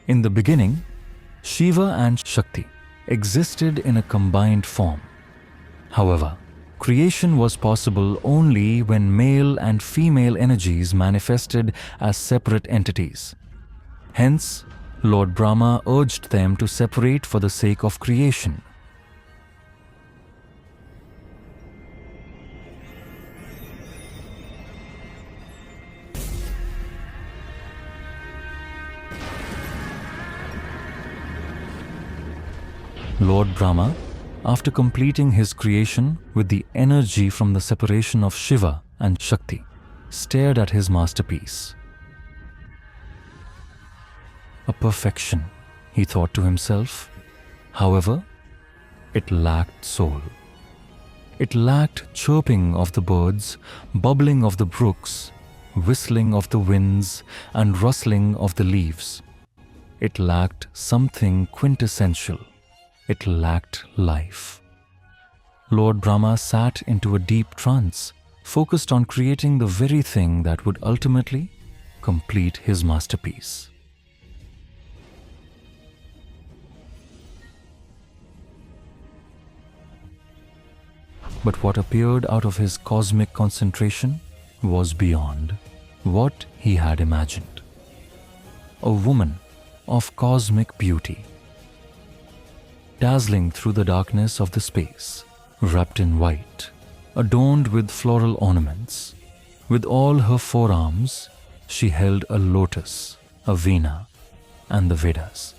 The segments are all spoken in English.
In the beginning, Shiva and Shakti existed in a combined form. However, creation was possible only when male and female energies manifested as separate entities. Hence, Lord Brahma urged them to separate for the sake of creation. Lord Brahma, after completing his creation with the energy from the separation of Shiva and Shakti, stared at his masterpiece. A perfection, he thought to himself. However, it lacked soul. It lacked chirping of the birds, bubbling of the brooks, whistling of the winds, and rustling of the leaves. It lacked something quintessential. It lacked life. Lord Brahma sat into a deep trance, focused on creating the very thing that would ultimately complete his masterpiece. But what appeared out of his cosmic concentration was beyond what he had imagined. A woman of cosmic beauty, dazzling through the darkness of the space, wrapped in white, adorned with floral ornaments. With all her forearms, she held a lotus, a veena, and the Vedas.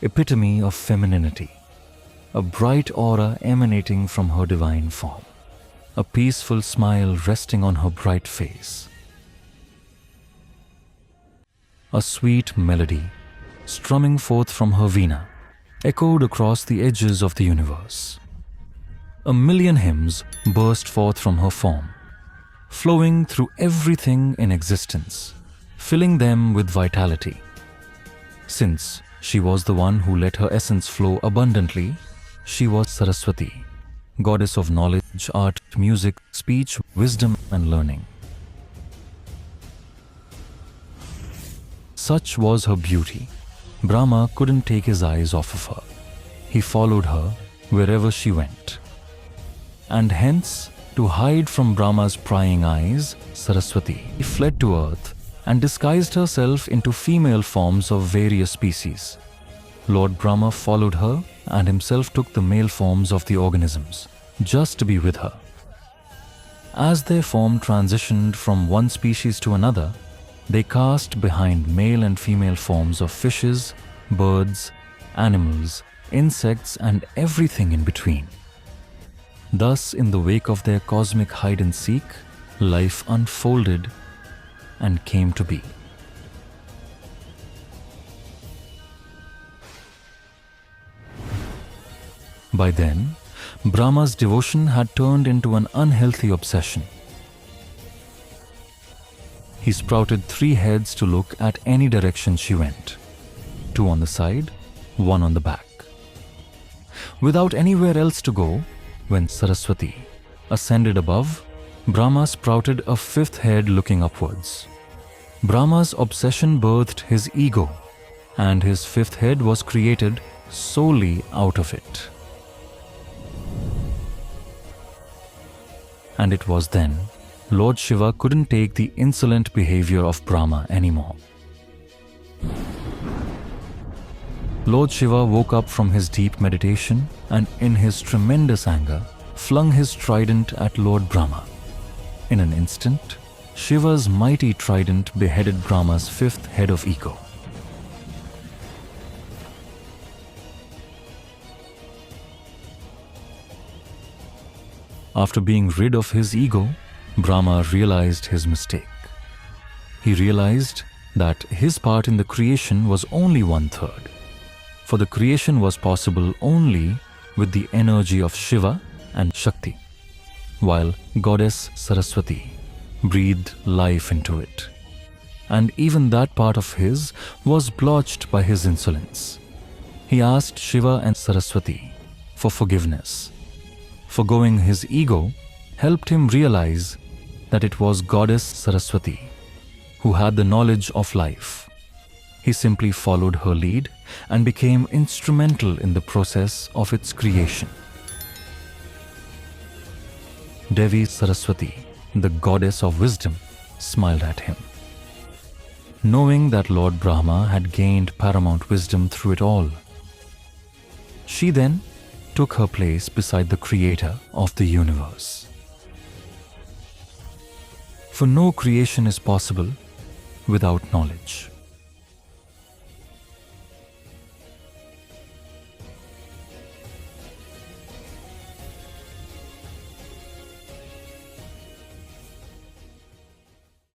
Epitome of femininity, a bright aura emanating from her divine form, a peaceful smile resting on her bright face. A sweet melody, strumming forth from her veena, echoed across the edges of the universe. A million hymns burst forth from her form, flowing through everything in existence, filling them with vitality. Since she was the one who let her essence flow abundantly, she was Saraswati, goddess of knowledge, art, music, speech, wisdom, and learning. Such was her beauty. Brahma couldn't take his eyes off of her. He followed her wherever she went. And hence, to hide from Brahma's prying eyes, Saraswati fled to earth and disguised herself into female forms of various species. Lord Brahma followed her and himself took the male forms of the organisms, just to be with her. As their form transitioned from one species to another, they cast behind male and female forms of fishes, birds, animals, insects, and everything in between. Thus, in the wake of their cosmic hide-and-seek, life unfolded and came to be. By then, Brahma's devotion had turned into an unhealthy obsession. He sprouted 3 heads to look at any direction she went, 2 on the side, 1 on the back. Without anywhere else to go, when Saraswati ascended above, Brahma sprouted a 5th head looking upwards. Brahma's obsession birthed his ego, and his 5th head was created solely out of it. And it was then Lord Shiva couldn't take the insolent behavior of Brahma anymore. Lord Shiva woke up from his deep meditation and in his tremendous anger flung his trident at Lord Brahma. In an instant, Shiva's mighty trident beheaded Brahma's 5th head of ego. After being rid of his ego, Brahma realized his mistake. He realized that his part in the creation was only 1/3, for the creation was possible only with the energy of Shiva and Shakti, while Goddess Saraswati breathed life into it. And even that part of his was blotched by his insolence. He asked Shiva and Saraswati for forgiveness. Forgoing his ego helped him realize that it was Goddess Saraswati who had the knowledge of life. He simply followed her lead and became instrumental in the process of its creation. Devi Saraswati, the goddess of wisdom, smiled at him. Knowing that Lord Brahma had gained paramount wisdom through it all, she then took her place beside the creator of the universe. For no creation is possible without knowledge.